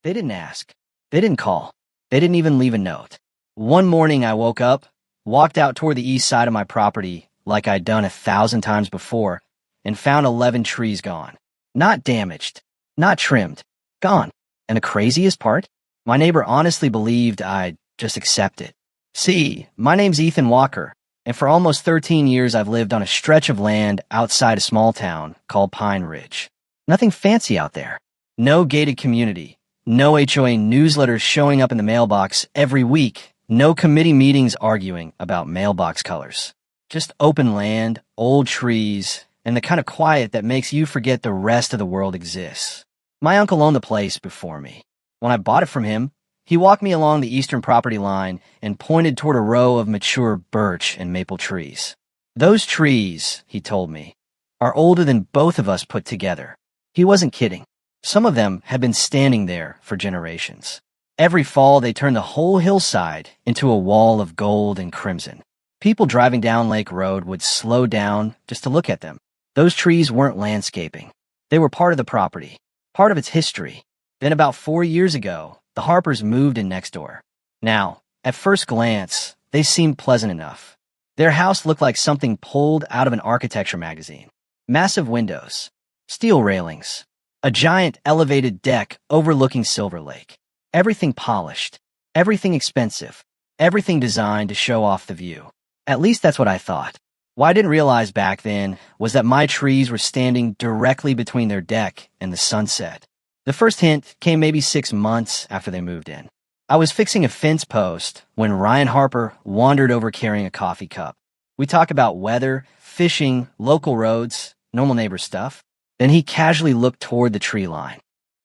They didn't ask. They didn't call. They didn't even leave a note. One morning I woke up, walked out toward the east side of my property like I'd done 1,000 times before, and found 11 trees gone. Not damaged. Not trimmed. Gone. And the craziest part? My neighbor honestly believed I'd just accept it. See, my name's Ethan Walker, and for almost 13 years I've lived on a stretch of land outside a small town called Pine Ridge. Nothing fancy out there. No gated community. No HOA newsletters showing up in the mailbox every week. No committee meetings arguing about mailbox colors. Just open land, old trees, and the kind of quiet that makes you forget the rest of the world exists. My uncle owned the place before me. When I bought it from him, he walked me along the eastern property line and pointed toward a row of mature birch and maple trees. Those trees, he told me, are older than both of us put together. He wasn't kidding. Some of them had been standing there for generations. Every fall, they turned the whole hillside into a wall of gold and crimson. People driving down Lake Road would slow down just to look at them. Those trees weren't landscaping. They were part of the property, part of its history. Then about 4 years ago, the Harpers moved in next door. Now, at first glance, they seemed pleasant enough. Their house looked like something pulled out of an architecture magazine. Massive windows, steel railings, a giant elevated deck overlooking Silver Lake. Everything polished, everything expensive, everything designed to show off the view. At least that's what I thought. What I didn't realize back then was that my trees were standing directly between their deck and the sunset. The first hint came maybe 6 months after they moved in. I was fixing a fence post when Ryan Harper wandered over carrying a coffee cup. We talked about weather, fishing, local roads, normal neighbor stuff. Then he casually looked toward the tree line.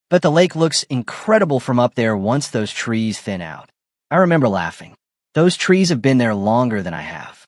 But the lake looks incredible from up there once those trees thin out. I remember laughing. Those trees have been there longer than I have.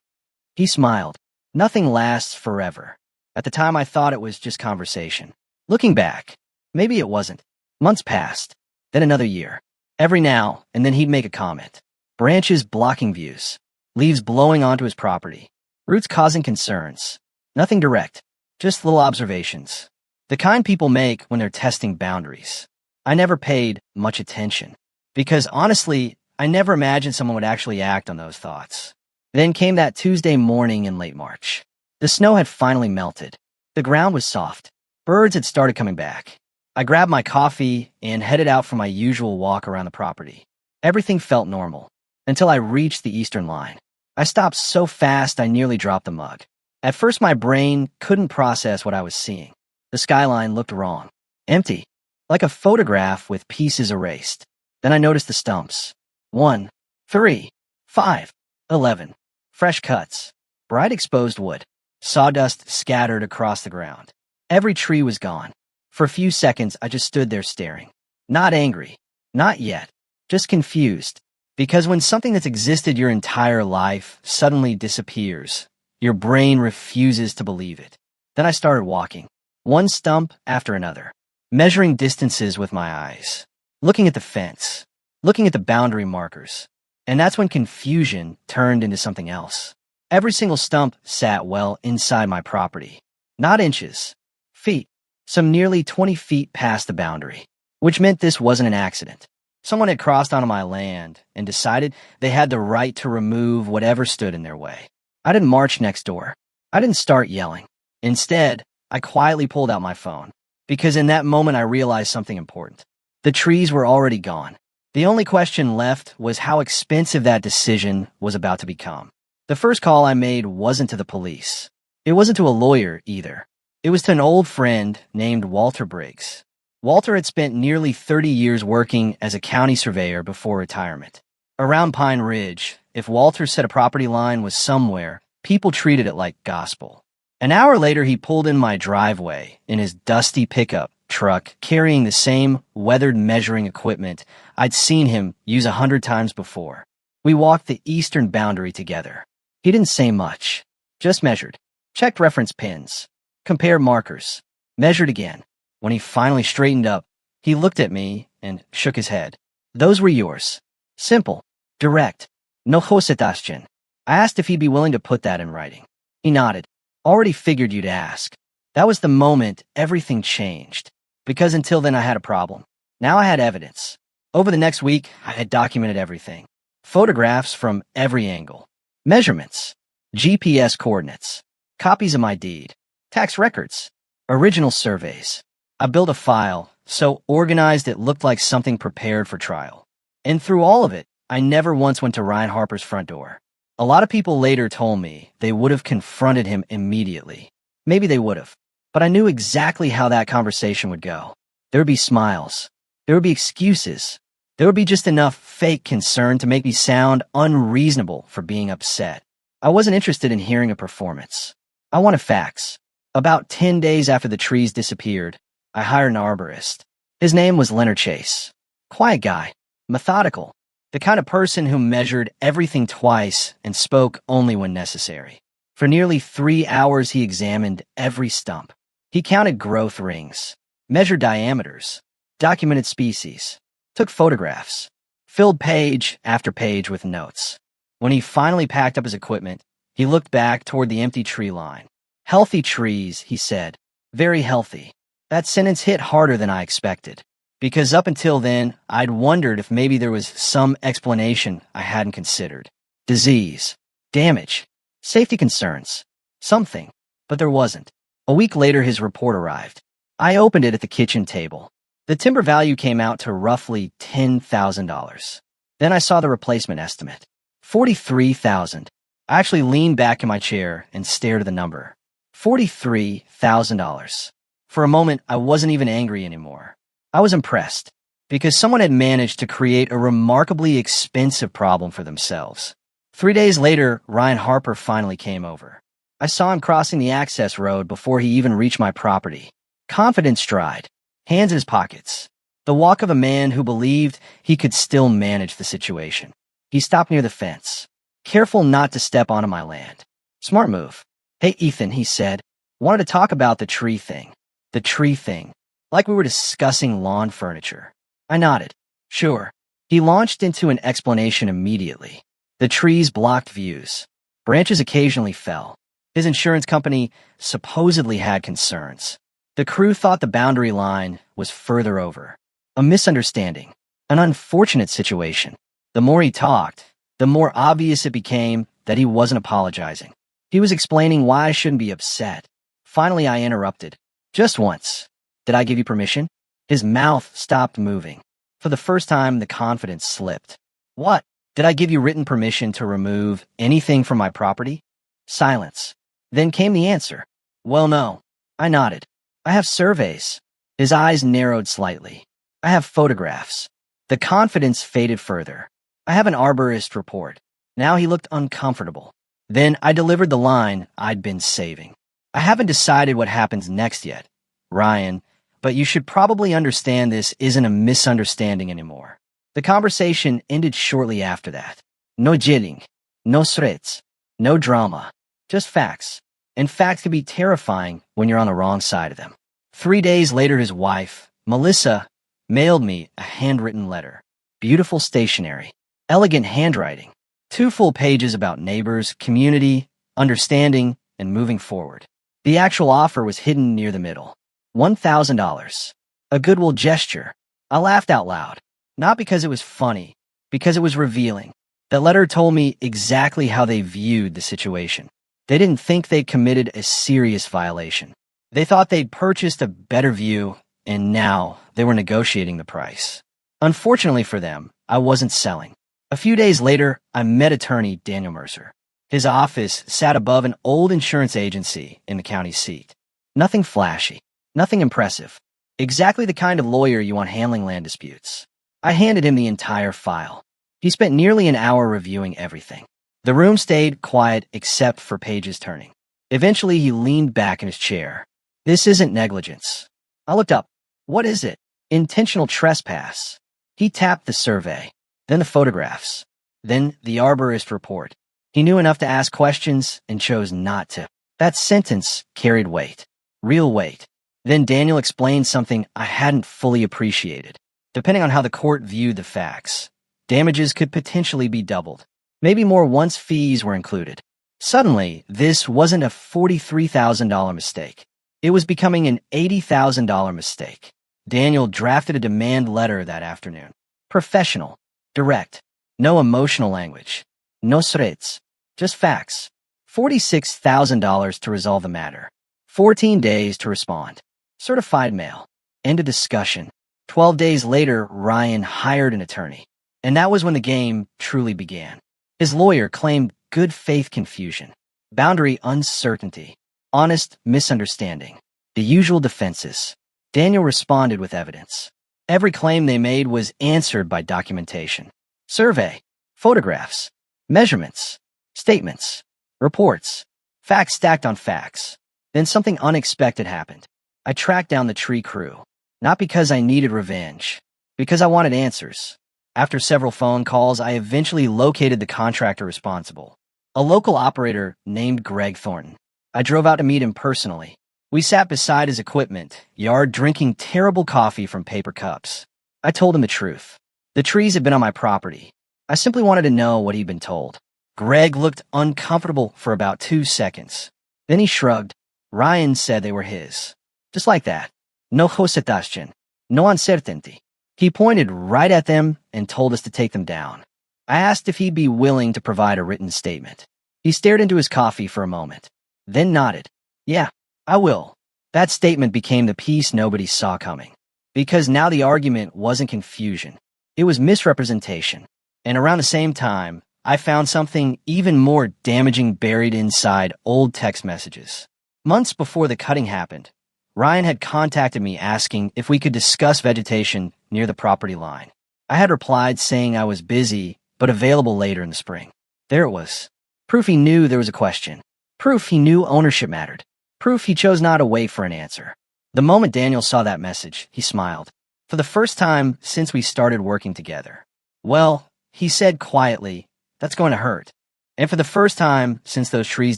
He smiled. Nothing lasts forever. At the time, I thought it was just conversation. Looking back, maybe it wasn't. Months passed, then another year. Every now and then he'd make a comment. Branches blocking views, leaves blowing onto his property, roots causing concerns. Nothing direct, just little observations. The kind people make when they're testing boundaries. I never paid much attention, because honestly, I never imagined someone would actually act on those thoughts. Then came that Tuesday morning in late March. The snow had finally melted. The ground was soft. Birds had started coming back. I grabbed my coffee and headed out for my usual walk around the property. Everything felt normal, until I reached the eastern line. I stopped so fast I nearly dropped the mug. At first my brain couldn't process what I was seeing. The skyline looked wrong. Empty. Like a photograph with pieces erased. Then I noticed the stumps. 1, 3, 5, 11. Fresh cuts. Bright exposed wood. Sawdust scattered across the ground. Every tree was gone. For a few seconds, I just stood there staring. Not angry. Not yet. Just confused. Because when something that's existed your entire life suddenly disappears, your brain refuses to believe it. Then I started walking. One stump after another. Measuring distances with my eyes. Looking at the fence. Looking at the boundary markers. And that's when confusion turned into something else. Every single stump sat well inside my property. Not inches. Feet. Some nearly 20 feet past the boundary. Which meant this wasn't an accident. Someone had crossed onto my land and decided they had the right to remove whatever stood in their way. I didn't march next door. I didn't start yelling. Instead, I quietly pulled out my phone. Because in that moment I realized something important. The trees were already gone. The only question left was how expensive that decision was about to become. The first call I made wasn't to the police. It wasn't to a lawyer either. It was to an old friend named Walter Briggs. Walter had spent nearly 30 years working as a county surveyor before retirement. Around Pine Ridge, if Walter said a property line was somewhere, people treated it like gospel. An hour later, he pulled in my driveway in his dusty pickup truck, carrying the same weathered measuring equipment I'd seen him use 100 times before. We walked the eastern boundary together. He didn't say much, just measured, checked reference pins, compared markers, measured again. When he finally straightened up, he looked at me and shook his head. Those were yours. Simple, direct, no hosetaschen. I asked if he'd be willing to put that in writing. He nodded. Already figured you'd ask. That was the moment everything changed. Because until then I had a problem. Now I had evidence. Over the next week, I had documented everything. Photographs from every angle. Measurements. GPS coordinates. Copies of my deed. Tax records. Original surveys. I built a file, so organized it looked like something prepared for trial. And through all of it, I never once went to Ryan Harper's front door. A lot of people later told me they would have confronted him immediately. Maybe they would have. But I knew exactly how that conversation would go. There would be smiles. There would be excuses. There would be just enough fake concern to make me sound unreasonable for being upset. I wasn't interested in hearing a performance. I wanted facts. About 10 days after the trees disappeared, I hired an arborist. His name was Leonard Chase. Quiet guy. Methodical. The kind of person who measured everything twice and spoke only when necessary. For nearly 3 hours, he examined every stump. He counted growth rings, measured diameters, documented species, took photographs, filled page after page with notes. When he finally packed up his equipment, he looked back toward the empty tree line. Healthy trees, he said. Very healthy. That sentence hit harder than I expected, because up until then, I'd wondered if maybe there was some explanation I hadn't considered. Disease, damage, safety concerns, something, but there wasn't. A week later, his report arrived. I opened it at the kitchen table. The timber value came out to roughly $10,000. Then I saw the replacement estimate. $43,000. I actually leaned back in my chair and stared at the number. $43,000. For a moment, I wasn't even angry anymore. I was impressed, because someone had managed to create a remarkably expensive problem for themselves. 3 days later, Ryan Harper finally came over. I saw him crossing the access road before he even reached my property. Confident stride, hands in his pockets. The walk of a man who believed he could still manage the situation. He stopped near the fence, careful not to step onto my land. Smart move. Hey, Ethan, he said. Wanted to talk about the tree thing. The tree thing. Like we were discussing lawn furniture. I nodded. Sure. He launched into an explanation immediately. The trees blocked views. Branches occasionally fell. His insurance company supposedly had concerns. The crew thought the boundary line was further over. A misunderstanding. An unfortunate situation. The more he talked, the more obvious it became that he wasn't apologizing. He was explaining why I shouldn't be upset. Finally, I interrupted. Just once. Did I give you permission? His mouth stopped moving. For the first time, the confidence slipped. What? Did I give you written permission to remove anything from my property? Silence. Then came the answer. Well, no. I nodded. I have surveys. His eyes narrowed slightly. I have photographs. The confidence faded further. I have an arborist report. Now he looked uncomfortable. Then I delivered the line I'd been saving. I haven't decided what happens next yet, Ryan, but you should probably understand this isn't a misunderstanding anymore. The conversation ended shortly after that. No jidding, no threats, no drama, just facts. And facts can be terrifying when you're on the wrong side of them. 3 days later, his wife, Melissa, mailed me a handwritten letter. Beautiful stationery, elegant handwriting, 2 full pages about neighbors, community, understanding, and moving forward. The actual offer was hidden near the middle. $1,000. A goodwill gesture. I laughed out loud. Not because it was funny, because it was revealing. The letter told me exactly how they viewed the situation. They didn't think they'd committed a serious violation. They thought they'd purchased a better view, and now they were negotiating the price. Unfortunately for them, I wasn't selling. A few days later, I met attorney Daniel Mercer. His office sat above an old insurance agency in the county seat. Nothing flashy, nothing impressive. Exactly the kind of lawyer you want handling land disputes. I handed him the entire file. He spent nearly an hour reviewing everything. The room stayed quiet except for pages turning. Eventually, he leaned back in his chair. This isn't negligence. I looked up. What is it? Intentional trespass. He tapped the survey, then the photographs, then the arborist report. He knew enough to ask questions and chose not to. That sentence carried weight. Real weight. Then Daniel explained something I hadn't fully appreciated. Depending on how the court viewed the facts, damages could potentially be doubled. Maybe more once fees were included. Suddenly, this wasn't a $43,000 mistake. It was becoming an $80,000 mistake. Daniel drafted a demand letter that afternoon. Professional, direct, no emotional language, no threats, just facts. $46,000 to resolve the matter. 14 days to respond. Certified mail. End of discussion. 12 days later, Ryan hired an attorney. And that was when the game truly began. His lawyer claimed good faith confusion, boundary uncertainty, honest misunderstanding, the usual defenses. Daniel responded with evidence. Every claim they made was answered by documentation. Survey, photographs, measurements, statements, reports, facts stacked on facts. Then something unexpected happened. I tracked down the tree crew, not because I needed revenge, because I wanted answers. After several phone calls, I eventually located the contractor responsible, a local operator named Greg Thornton. I drove out to meet him personally. We sat beside his equipment yard drinking terrible coffee from paper cups. I told him the truth. The trees had been on my property. I simply wanted to know what he'd been told. Greg looked uncomfortable for about 2 seconds. Then he shrugged. Ryan said they were his. Just like that. No hesitation. No uncertainty. He pointed right at them and told us to take them down. I asked if he'd be willing to provide a written statement. He stared into his coffee for a moment, then nodded. Yeah, I will. That statement became the piece nobody saw coming. Because now the argument wasn't confusion. It was misrepresentation. And around the same time, I found something even more damaging buried inside old text messages. Months before the cutting happened, Ryan had contacted me asking if we could discuss vegetation near the property line. I had replied saying I was busy, but available later in the spring. There it was. Proof he knew there was a question. Proof he knew ownership mattered. Proof he chose not to wait for an answer. The moment Daniel saw that message, he smiled. For the first time since we started working together. Well, he said quietly, that's going to hurt. And for the first time since those trees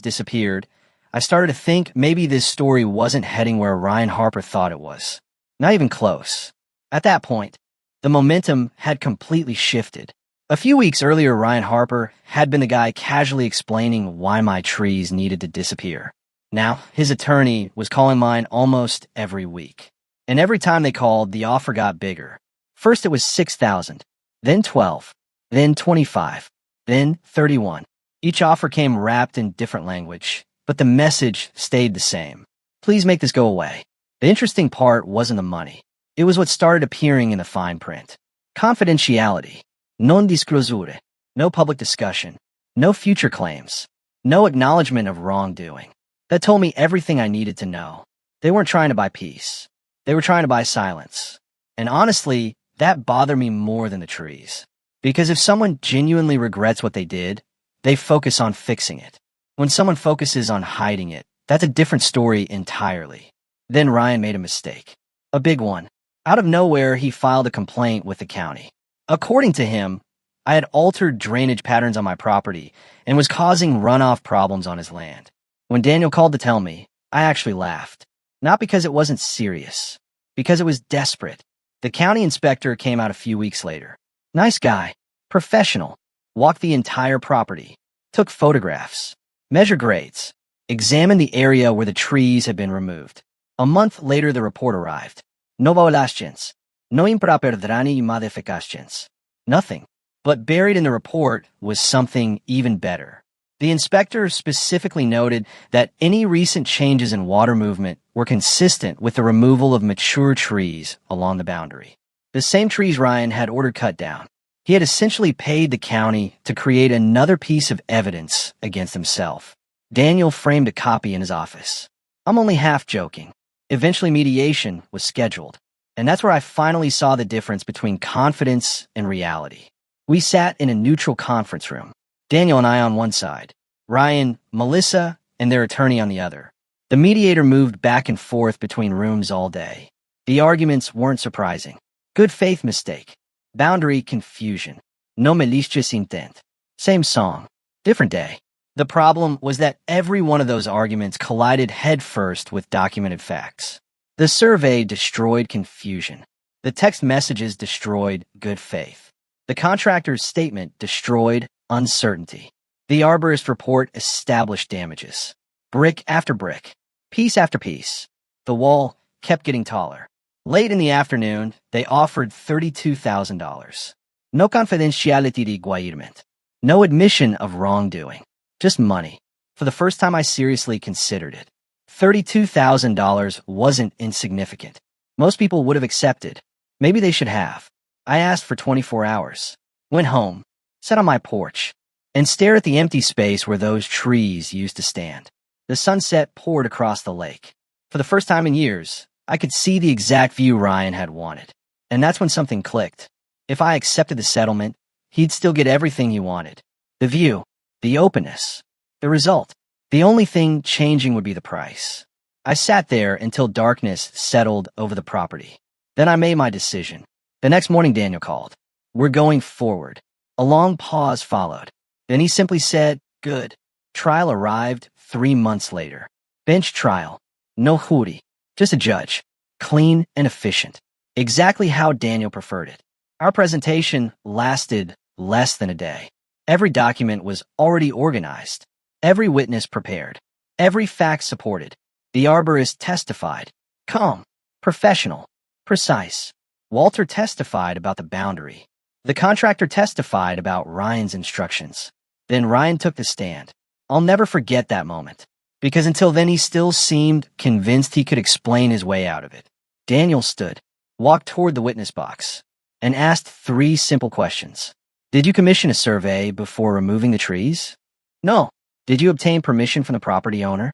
disappeared, I started to think maybe this story wasn't heading where Ryan Harper thought it was. Not even close. At that point, the momentum had completely shifted. A few weeks earlier, Ryan Harper had been the guy casually explaining why my trees needed to disappear. Now, his attorney was calling mine almost every week. And every time they called, the offer got bigger. First it was $6,000, then $12,000, then $25,000, then $31,000. Each offer came wrapped in different language, but the message stayed the same. Please make this go away. The interesting part wasn't the money. It was what started appearing in the fine print. Confidentiality. Non disclosure. No public discussion. No future claims. No acknowledgement of wrongdoing. That told me everything I needed to know. They weren't trying to buy peace. They were trying to buy silence. And honestly, that bothered me more than the trees. Because if someone genuinely regrets what they did, they focus on fixing it. When someone focuses on hiding it, that's a different story entirely. Then Ryan made a mistake. A big one. Out of nowhere, he filed a complaint with the county. According to him, I had altered drainage patterns on my property and was causing runoff problems on his land. When Daniel called to tell me, I actually laughed. Not because it wasn't serious, because it was desperate. The county inspector came out a few weeks later. Nice guy, professional, walked the entire property, took photographs, measured grades, examined the area where the trees had been removed. A month later, the report arrived. No violations, no improperdrani modifications. Nothing. But buried in the report was something even better. The inspector specifically noted that any recent changes in water movement were consistent with the removal of mature trees along the boundary. The same trees Ryan had ordered cut down. He had essentially paid the county to create another piece of evidence against himself. Daniel framed a copy in his office. I'm only half joking. Eventually mediation was scheduled. And that's where I finally saw the difference between confidence and reality. We sat in a neutral conference room. Daniel and I on one side, Ryan, Melissa, and their attorney on the other. The mediator moved back and forth between rooms all day. The arguments weren't surprising. Good faith mistake. Boundary confusion. No malicious intent. Same song. Different day. The problem was that every one of those arguments collided headfirst with documented facts. The survey destroyed confusion. The text messages destroyed good faith. The contractor's statement destroyed uncertainty. The arborist report established damages. Brick after brick. Piece after piece. The wall kept getting taller. Late in the afternoon, they offered $32,000. No confidentiality requirement. No admission of wrongdoing. Just money. For the first time I seriously considered it. $32,000 wasn't insignificant. Most people would have accepted. Maybe they should have. I asked for 24 hours. Went home, sat on my porch, and stared at the empty space where those trees used to stand. The sunset poured across the lake. For the first time in years, I could see the exact view Ryan had wanted. And that's when something clicked. If I accepted the settlement, he'd still get everything he wanted. The view, the openness, the result. The only thing changing would be the price. I sat there until darkness settled over the property. Then I made my decision. The next morning Daniel called. We're going forward. A long pause followed. Then he simply said, good. Trial arrived 3 months later. Bench trial. No jury. Just a judge. Clean and efficient. Exactly how Daniel preferred it. Our presentation lasted less than a day. Every document was already organized. Every witness prepared. Every fact supported. The arborist testified. Calm. Professional. Precise. Walter testified about the boundary. The contractor testified about Ryan's instructions. Then Ryan took the stand. I'll never forget that moment, because until then he still seemed convinced he could explain his way out of it. Daniel stood, walked toward the witness box, and asked 3 simple questions. Did you commission a survey before removing the trees? No. Did you obtain permission from the property owner?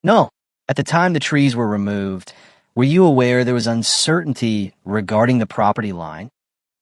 No. At the time the trees were removed, were you aware there was uncertainty regarding the property line?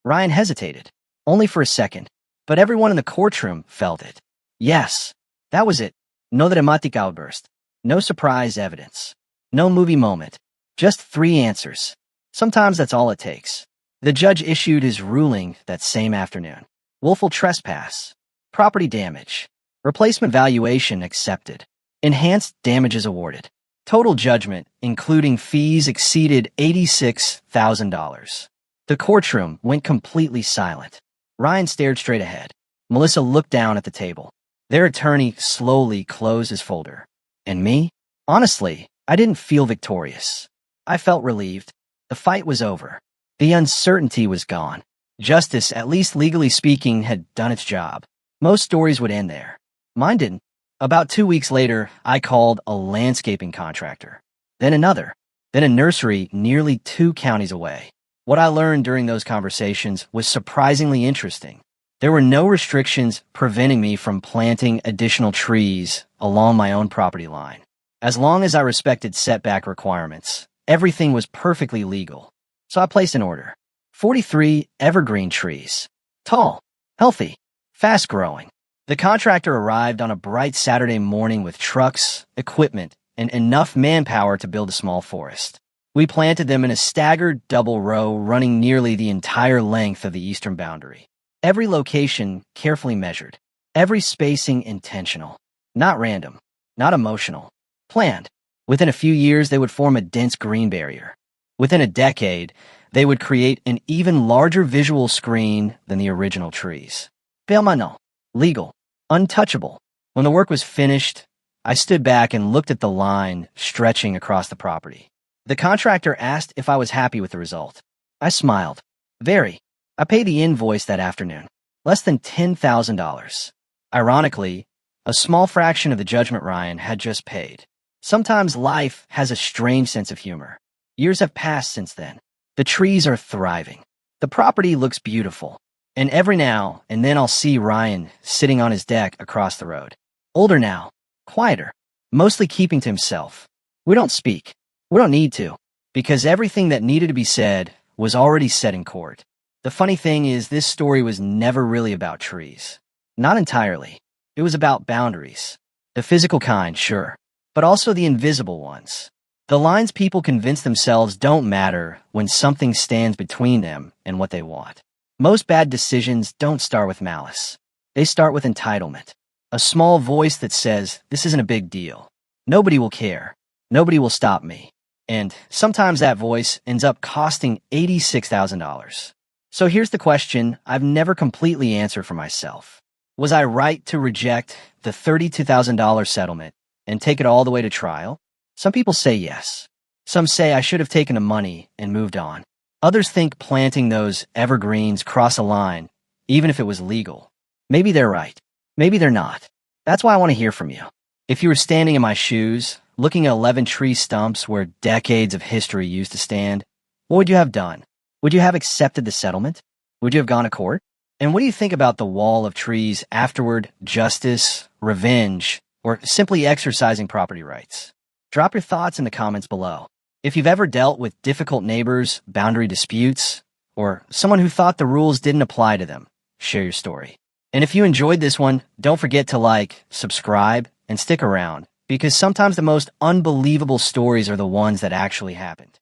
Ryan hesitated, only for a second, but everyone in the courtroom felt it. Yes, that was it. No dramatic outburst. No surprise evidence. No movie moment. Just 3 answers. Sometimes that's all it takes. The judge issued his ruling that same afternoon. Willful trespass. Property damage. Replacement valuation accepted. Enhanced damages awarded. Total judgment, including fees, exceeded $86,000. The courtroom went completely silent. Ryan stared straight ahead. Melissa looked down at the table. Their attorney slowly closed his folder. And me? Honestly, I didn't feel victorious. I felt relieved. The fight was over. The uncertainty was gone. Justice, at least legally speaking, had done its job. Most stories would end there. Mine didn't. About 2 weeks later, I called a landscaping contractor. Then another. Then a nursery nearly 2 counties away. What I learned during those conversations was surprisingly interesting. There were no restrictions preventing me from planting additional trees along my own property line. As long as I respected setback requirements, everything was perfectly legal. So I placed an order. 43 evergreen trees. Tall, healthy, fast-growing. The contractor arrived on a bright Saturday morning with trucks, equipment, and enough manpower to build a small forest. We planted them in a staggered double row running nearly the entire length of the eastern boundary. Every location carefully measured. Every spacing intentional. Not random. Not emotional. Planned. Within a few years, they would form a dense green barrier. Within a decade, they would create an even larger visual screen than the original trees. Permanent. Legal. Untouchable. When the work was finished, I stood back and looked at the line stretching across the property. The contractor asked if I was happy with the result. I smiled. Very. I paid the invoice that afternoon. Less than $10,000. Ironically, a small fraction of the judgment Ryan had just paid. Sometimes life has a strange sense of humor. Years have passed since then. The trees are thriving. The property looks beautiful. And every now and then I'll see Ryan sitting on his deck across the road. Older now. Quieter. Mostly keeping to himself. We don't speak. We don't need to. Because everything that needed to be said was already said in court. The funny thing is, this story was never really about trees. Not entirely. It was about boundaries. The physical kind, sure. But also the invisible ones. The lines people convince themselves don't matter when something stands between them and what they want. Most bad decisions don't start with malice. They start with entitlement. A small voice that says, this isn't a big deal. Nobody will care. Nobody will stop me. And sometimes that voice ends up costing $86,000. So here's the question I've never completely answered for myself. Was I right to reject the $32,000 settlement and take it all the way to trial? Some people say yes. Some say I should have taken the money and moved on. Others think planting those evergreens cross a line, even if it was legal. Maybe they're right. Maybe they're not. That's why I want to hear from you. If you were standing in my shoes, looking at 11 tree stumps where decades of history used to stand, what would you have done? Would you have accepted the settlement? Would you have gone to court? And what do you think about the wall of trees afterward, justice, revenge, or simply exercising property rights? Drop your thoughts in the comments below. If you've ever dealt with difficult neighbors, boundary disputes, or someone who thought the rules didn't apply to them, share your story. And if you enjoyed this one, don't forget to like, subscribe, and stick around, because sometimes the most unbelievable stories are the ones that actually happened.